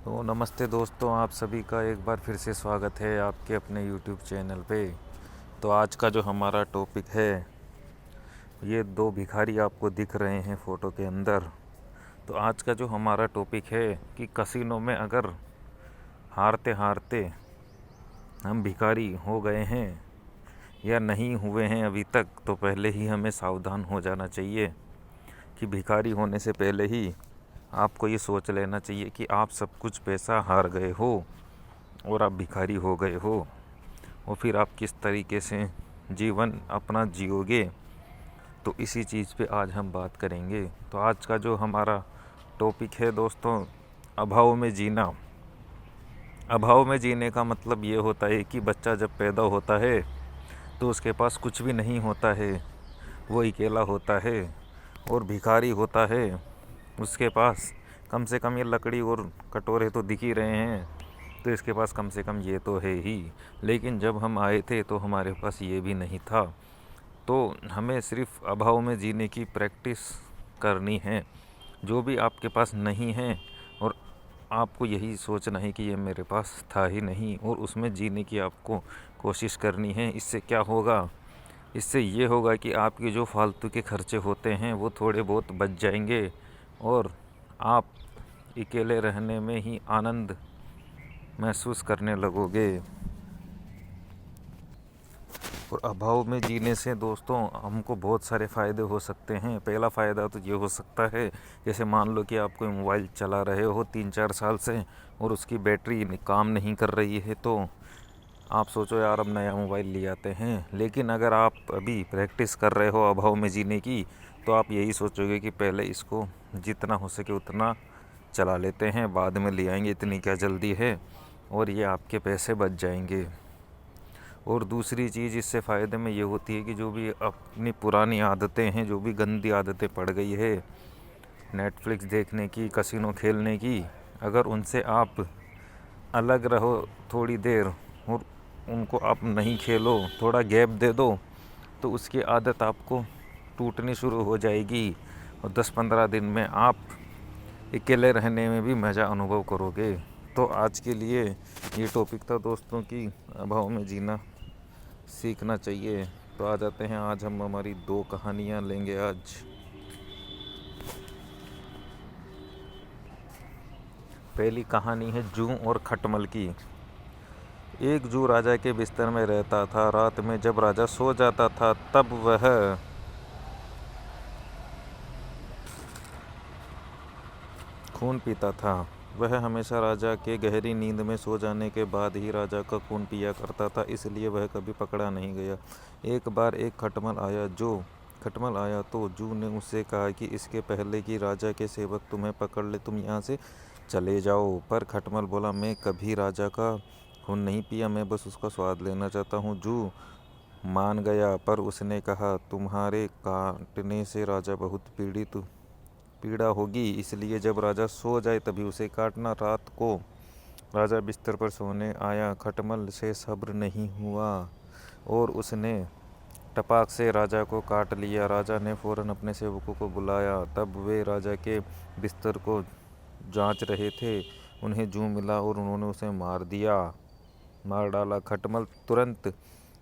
तो नमस्ते दोस्तों, आप सभी का एक बार फिर से स्वागत है आपके अपने YouTube चैनल पे। तो आज का जो हमारा टॉपिक है, ये दो भिखारी आपको दिख रहे हैं फ़ोटो के अंदर। तो आज का जो हमारा टॉपिक है कि कसिनो में अगर हारते हारते हम भिखारी हो गए हैं या नहीं हुए हैं अभी तक, तो पहले ही हमें सावधान हो जाना चाहिए कि भिखारी होने से पहले ही आपको ये सोच लेना चाहिए कि आप सब कुछ पैसा हार गए हो और आप भिखारी हो गए हो, और फिर आप किस तरीके से जीवन अपना जियोगे। तो इसी चीज़ पे आज हम बात करेंगे। तो आज का जो हमारा टॉपिक है दोस्तों, अभाव में जीना। अभाव में जीने का मतलब ये होता है कि बच्चा जब पैदा होता है तो उसके पास कुछ भी नहीं होता है, वो अकेला होता है और भिखारी होता है। उसके पास कम से कम ये लकड़ी और कटोरे तो दिख ही रहे हैं, तो इसके पास कम से कम ये तो है ही। लेकिन जब हम आए थे तो हमारे पास ये भी नहीं था। तो हमें सिर्फ अभाव में जीने की प्रैक्टिस करनी है। जो भी आपके पास नहीं है और आपको यही सोचना है कि ये मेरे पास था ही नहीं, और उसमें जीने की आपको कोशिश करनी है। इससे क्या होगा? इससे ये होगा कि आपके जो फालतू के खर्चे होते हैं वो थोड़े बहुत बच जाएंगे और आप अकेले रहने में ही आनंद महसूस करने लगोगे। और अभाव में जीने से दोस्तों हमको बहुत सारे फ़ायदे हो सकते हैं। पहला फ़ायदा तो ये हो सकता है, जैसे मान लो कि आप कोई मोबाइल चला रहे हो 3-4 साल से और उसकी बैटरी काम नहीं कर रही है, तो आप सोचो यार अब नया मोबाइल ले आते हैं। लेकिन अगर आप अभी प्रैक्टिस कर रहे हो अभाव में जीने की, तो आप यही सोचोगे कि पहले इसको जितना हो सके उतना चला लेते हैं, बाद में ले आएंगे, इतनी क्या जल्दी है, और ये आपके पैसे बच जाएंगे। और दूसरी चीज़ इससे फ़ायदे में ये होती है कि जो भी अपनी पुरानी आदतें हैं, जो भी गंदी आदतें पड़ गई है, नेटफ्लिक्स देखने की, कसिनो खेलने की, अगर उनसे आप अलग रहो थोड़ी देर और उनको आप नहीं खेलो, थोड़ा गैप दे दो, तो उसकी आदत आपको टूटनी शुरू हो जाएगी और 10-15 दिन में आप अकेले रहने में भी मज़ा अनुभव करोगे। तो आज के लिए ये टॉपिक था दोस्तों कि अभाव में जीना सीखना चाहिए। तो आ जाते हैं, आज हम हमारी दो कहानियाँ लेंगे आज। पहली कहानी है जू और खटमल की। एक जू राजा के बिस्तर में रहता था। रात में जब राजा सो जाता था तब वह खून पीता था। वह हमेशा राजा के गहरी नींद में सो जाने के बाद ही राजा का खून पिया करता था, इसलिए वह कभी पकड़ा नहीं गया। एक बार एक खटमल आया तो जू ने उससे कहा कि इसके पहले कि राजा के सेवक तुम्हें पकड़ ले, तुम यहाँ से चले जाओ। पर खटमल बोला, मैं कभी राजा का खून नहीं पिया, मैं बस उसका स्वाद लेना चाहता हूँ। जू मान गया, पर उसने कहा, तुम्हारे काटने से राजा बहुत पीड़ा होगी, इसलिए जब राजा सो जाए तभी उसे काटना। रात को राजा बिस्तर पर सोने आया। खटमल से सब्र नहीं हुआ और उसने टपाक से राजा को काट लिया। राजा ने फौरन अपने सेवकों को बुलाया। तब वे राजा के बिस्तर को जांच रहे थे। उन्हें जू मिला और उन्होंने उसे मार डाला। खटमल तुरंत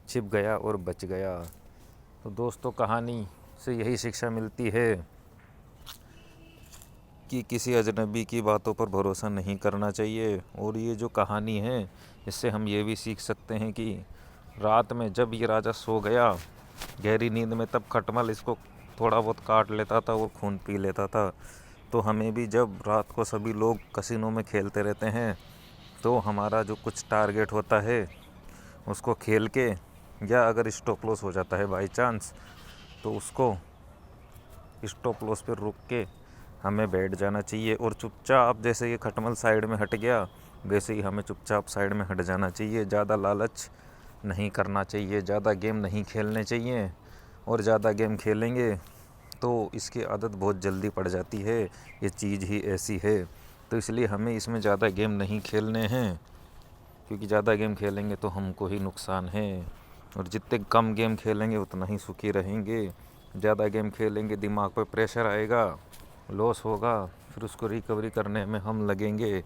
छिप गया और बच गया। तो दोस्तों, कहानी से यही शिक्षा मिलती है कि किसी अजनबी की बातों पर भरोसा नहीं करना चाहिए। और ये जो कहानी है, इससे हम ये भी सीख सकते हैं कि रात में जब ये राजा सो गया गहरी नींद में, तब खटमल इसको थोड़ा बहुत काट लेता था और खून पी लेता था। तो हमें भी जब रात को सभी लोग कसिनो में खेलते रहते हैं, तो हमारा जो कुछ टारगेट होता है उसको खेल के, या अगर स्टॉप लॉस हो जाता है बाई चांस, तो उसको स्टॉप लॉस पर रुक के हमें बैठ जाना चाहिए। और चुपचाप, जैसे ये खटमल साइड में हट गया, वैसे ही हमें चुपचाप साइड में हट जाना चाहिए। ज़्यादा लालच नहीं करना चाहिए, ज़्यादा गेम नहीं खेलने चाहिए। और ज़्यादा गेम खेलेंगे तो इसकी आदत बहुत जल्दी पड़ जाती है, ये चीज़ ही ऐसी है। तो इसलिए हमें इसमें ज़्यादा गेम नहीं खेलने हैं, क्योंकि ज़्यादा गेम खेलेंगे तो हमको ही नुकसान है। और जितने कम गेम खेलेंगे उतना ही सुखी रहेंगे। ज़्यादा गेम खेलेंगे दिमाग पर प्रेशर आएगा, लॉस होगा, फिर उसको रिकवरी करने में हम लगेंगे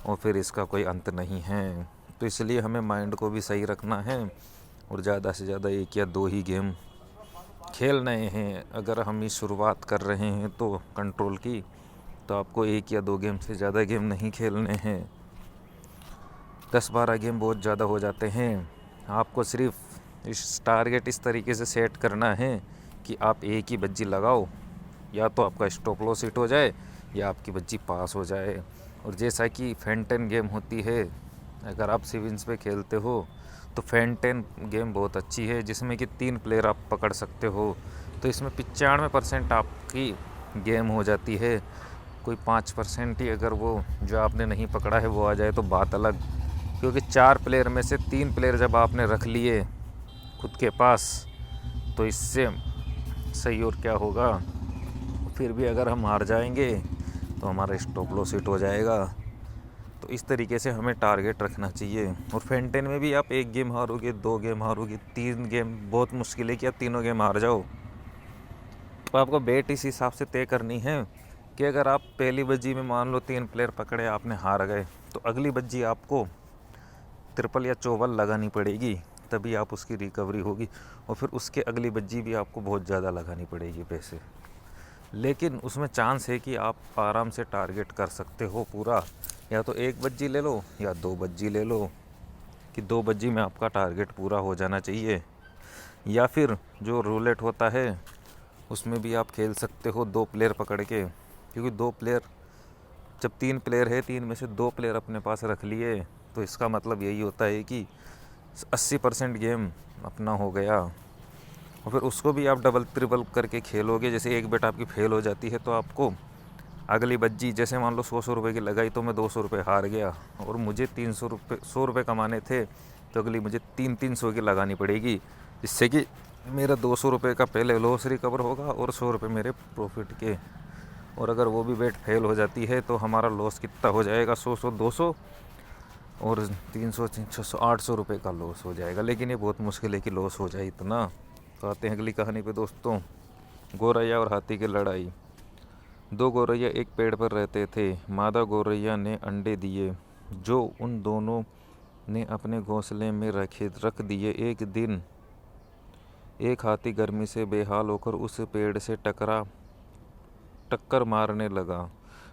और फिर इसका कोई अंत नहीं है। तो इसलिए हमें माइंड को भी सही रखना है और ज़्यादा से ज़्यादा 1 या 2 ही गेम खेल रहे हैं। अगर हम ही शुरुआत कर रहे हैं तो कंट्रोल की, तो आपको 1 या 2 गेम से ज़्यादा गेम नहीं खेलने हैं। 10-12 गेम बहुत ज़्यादा हो जाते हैं। आपको सिर्फ इस टारगेट इस तरीके से सेट करना है कि आप एक ही बज्जी लगाओ, या तो आपका स्टॉप लॉस हिट हो जाए या आपकी बज्जी पास हो जाए। और जैसा कि फेंटन गेम होती है, अगर आप सिविंस पे खेलते हो तो फेंटन गेम बहुत अच्छी है, जिसमें कि 3 प्लेयर आप पकड़ सकते हो। तो इसमें 95% आपकी गेम हो जाती है। कोई 5% ही अगर वो जो आपने नहीं पकड़ा है वो आ जाए तो बात अलग, क्योंकि 4 प्लेयर में से 3 प्लेयर जब आपने रख लिए खुद के पास, तो इससे सही और क्या होगा। फिर भी अगर हम हार जाएंगे तो हमारा स्टॉप लॉस हिट हो जाएगा। तो इस तरीके से हमें टारगेट रखना चाहिए। और फेंटन में भी आप 1 गेम हारोगे, 2 गेम हारोगे, 3 गेम बहुत मुश्किल है कि आप तीनों गेम हार जाओ। तो आपको बेट इस हिसाब से तय करनी है कि अगर आप पहली बज्जी में मान लो 3 प्लेयर पकड़े, आपने हार गए, तो अगली बज्जी आपको ट्रिपल या चौबल लगानी पड़ेगी, तभी आप उसकी रिकवरी होगी। और फिर उसके अगली बज्जी भी आपको बहुत ज़्यादा लगानी पड़ेगी पैसे, लेकिन उसमें चांस है कि आप आराम से टारगेट कर सकते हो पूरा। या तो 1 बज्जी ले लो या 2 बज्जी ले लो, कि 2 बज्जी में आपका टारगेट पूरा हो जाना चाहिए। या फिर जो रूलेट होता है उसमें भी आप खेल सकते हो 2 प्लेयर पकड़ के, क्योंकि 2 प्लेयर, जब 3 प्लेयर है, 3 में से 2 प्लेयर अपने पास रख लिए, तो इसका मतलब यही होता है कि 80% गेम अपना हो गया। और फिर उसको भी आप डबल ट्रिपल करके खेलोगे। जैसे एक बेट आपकी फेल हो जाती है तो आपको अगली बज्जी, जैसे मान लो 100 रुपये की लगाई तो मैं 200 रुपये हार गया और मुझे 100 रुपये कमाने थे, तो अगली मुझे 300 की लगानी पड़ेगी, जिससे कि मेरा 200 रुपये का पहले लॉस रिकवर होगा और 100 रुपये मेरे प्रॉफिट के। और अगर वो भी बेट फेल हो जाती है तो हमारा लॉस कितना हो जाएगा, 100 200 और 300 600 800 रुपये का लॉस हो जाएगा। लेकिन ये बहुत मुश्किल है कि लॉस हो जाए इतना। तो आते हैं अगली कहानी पे दोस्तों। गौरैया और हाथी की लड़ाई। 2 गौरैया एक पेड़ पर रहते थे। मादा गौरैया ने अंडे दिए जो उन दोनों ने अपने घोंसले में रख दिए। एक दिन एक हाथी गर्मी से बेहाल होकर उस पेड़ से टक्कर मारने लगा।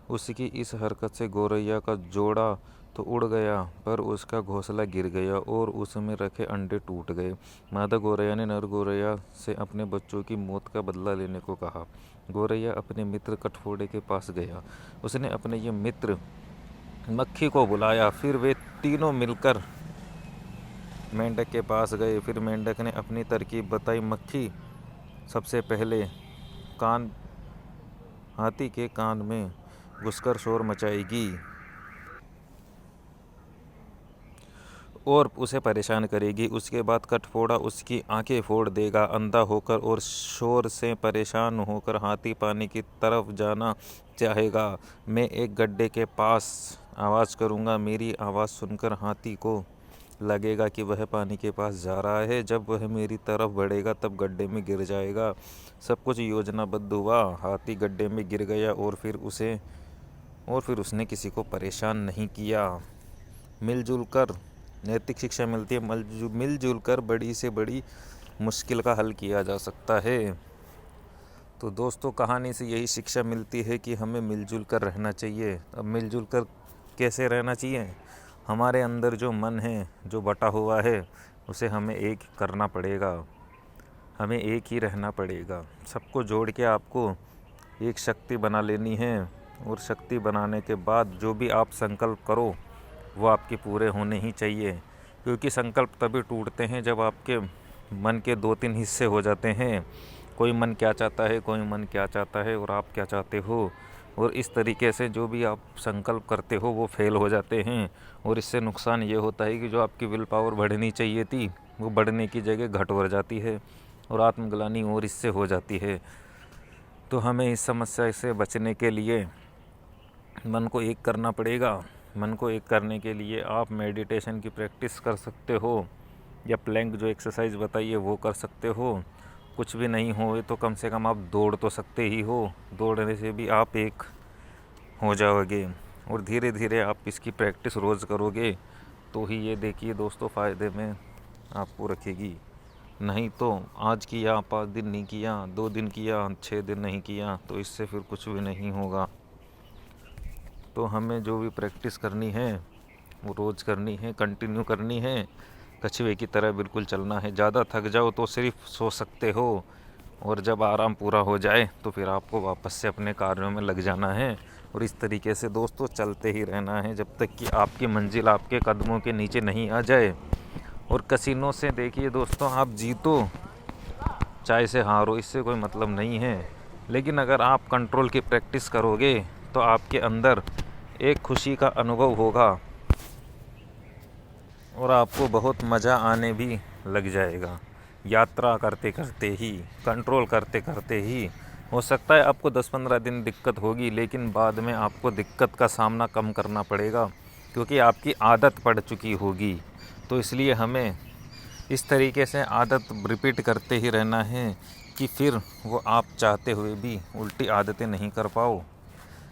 उसकी इस हरकत से गौरैया का जोड़ा तो उड़ गया, पर उसका घोंसला गिर गया और उसमें रखे अंडे टूट गए। मादा गौरैया ने नर गौरैया से अपने बच्चों की मौत का बदला लेने को कहा। गौरैया अपने मित्र कठफोड़े के पास गया। उसने अपने ये मित्र मक्खी को बुलाया। फिर वे तीनों मिलकर मेंढक के पास गए। फिर मेंढक ने अपनी तरकीब बताई। मक्खी सबसे पहले हाथी के कान में घुसकर शोर मचाएगी और उसे परेशान करेगी। उसके बाद कठफोड़ा उसकी आंखें फोड़ देगा अंधा होकर, और शोर से परेशान होकर हाथी पानी की तरफ जाना चाहेगा। मैं एक गड्ढे के पास आवाज़ करूँगा। मेरी आवाज़ सुनकर हाथी को लगेगा कि वह पानी के पास जा रहा है। जब वह मेरी तरफ बढ़ेगा तब गड्ढे में गिर जाएगा। सब कुछ योजनाबद्ध हुआ। हाथी गड्ढे में गिर गया और फिर उसने किसी को परेशान नहीं किया। मिलजुल कर नैतिक शिक्षा मिलती है। मिलजुल कर बड़ी से बड़ी मुश्किल का हल किया जा सकता है। तो दोस्तों, कहानी से यही शिक्षा मिलती है कि हमें मिलजुल कर रहना चाहिए। अब मिलजुल कर कैसे रहना चाहिए? हमारे अंदर जो मन है, जो बटा हुआ है, उसे हमें एक करना पड़ेगा। हमें एक ही रहना पड़ेगा। सबको जोड़ के आपको एक शक्ति बना लेनी है। और शक्ति बनाने के बाद जो भी आप संकल्प करो वो आपके पूरे होने ही चाहिए, क्योंकि संकल्प तभी टूटते हैं जब आपके मन के 2-3 हिस्से हो जाते हैं। कोई मन क्या चाहता है, कोई मन क्या चाहता है और आप क्या चाहते हो। और इस तरीके से जो भी आप संकल्प करते हो वो फेल हो जाते हैं। और इससे नुकसान ये होता है कि जो आपकी विल पावर बढ़नी चाहिए थी वो बढ़ने की जगह घट बढ़ जाती है और आत्मग्लानि और इससे हो जाती है। तो हमें इस समस्या से बचने के लिए मन को एक करना पड़ेगा। मन को एक करने के लिए आप मेडिटेशन की प्रैक्टिस कर सकते हो, या प्लैंक जो एक्सरसाइज बताइए वो कर सकते हो। कुछ भी नहीं हो तो कम से कम आप दौड़ तो सकते ही हो। दौड़ने से भी आप एक हो जाओगे। और धीरे धीरे आप इसकी प्रैक्टिस रोज़ करोगे तो ही ये देखिए दोस्तों फ़ायदे में आपको रखेगी। नहीं तो आज किया 5 दिन नहीं किया, 2 दिन किया 6 दिन नहीं किया, तो इससे फिर कुछ भी नहीं होगा। तो हमें जो भी प्रैक्टिस करनी है वो रोज़ करनी है, कंटिन्यू करनी है, कछुए की तरह बिल्कुल चलना है। ज़्यादा थक जाओ तो सिर्फ सो सकते हो, और जब आराम पूरा हो जाए तो फिर आपको वापस से अपने कार्यों में लग जाना है। और इस तरीके से दोस्तों चलते ही रहना है जब तक कि आपकी मंजिल आपके कदमों के नीचे नहीं आ जाए। और कसिनो से देखिए दोस्तों, आप जीतो चाहे से हारो, इससे कोई मतलब नहीं है, लेकिन अगर आप कंट्रोल की प्रैक्टिस करोगे तो आपके अंदर एक खुशी का अनुभव होगा और आपको बहुत मज़ा आने भी लग जाएगा। यात्रा करते करते ही, कंट्रोल करते करते ही, हो सकता है आपको 10-15 दिन दिक्कत होगी, लेकिन बाद में आपको दिक्कत का सामना कम करना पड़ेगा क्योंकि आपकी आदत पड़ चुकी होगी। तो इसलिए हमें इस तरीके से आदत रिपीट करते ही रहना है कि फिर वो आप चाहते हुए भी उल्टी आदतें नहीं कर पाओ,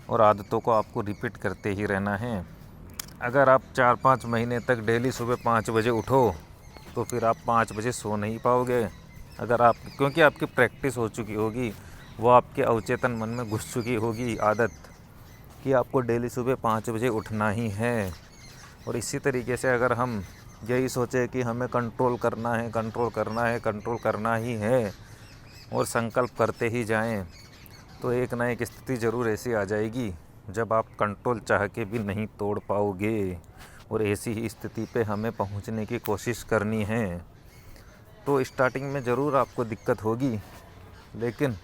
और आदतों को आपको रिपीट करते ही रहना है। अगर आप 4-5 महीने तक डेली सुबह 5 बजे उठो तो फिर आप 5 बजे सो नहीं पाओगे। अगर आप, क्योंकि आपकी प्रैक्टिस हो चुकी होगी, वो आपके अवचेतन मन में घुस चुकी होगी आदत कि आपको डेली सुबह 5 बजे उठना ही है। और इसी तरीके से अगर हम यही सोचे कि हमें कंट्रोल करना है, कंट्रोल करना है, कंट्रोल करना ही है, और संकल्प करते ही जाएं, तो एक ना एक स्थिति ज़रूर ऐसी आ जाएगी जब आप कंट्रोल चाह के भी नहीं तोड़ पाओगे। और ऐसी ही स्थिति पे हमें पहुंचने की कोशिश करनी है। तो स्टार्टिंग में ज़रूर आपको दिक्कत होगी, लेकिन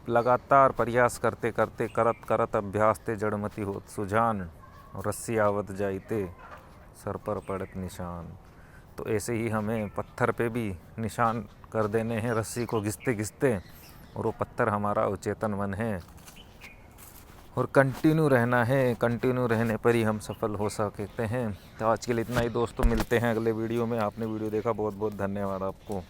लगातार प्रयास करते करते, करत करत अभ्यास ते जड़मति होत सुजान, और रस्सी आवत जाइते सर पर पड़त निशान। तो ऐसे ही हमें पत्थर पे भी निशान कर देने हैं रस्सी को घिसते घिसते, और वो पत्थर हमारा अवचेतन मन है। और कंटिन्यू रहना है, कंटिन्यू रहने पर ही हम सफल हो सकते हैं। तो आज के लिए इतना ही दोस्तों, मिलते हैं अगले वीडियो में। आपने वीडियो देखा, बहुत बहुत धन्यवाद आपको।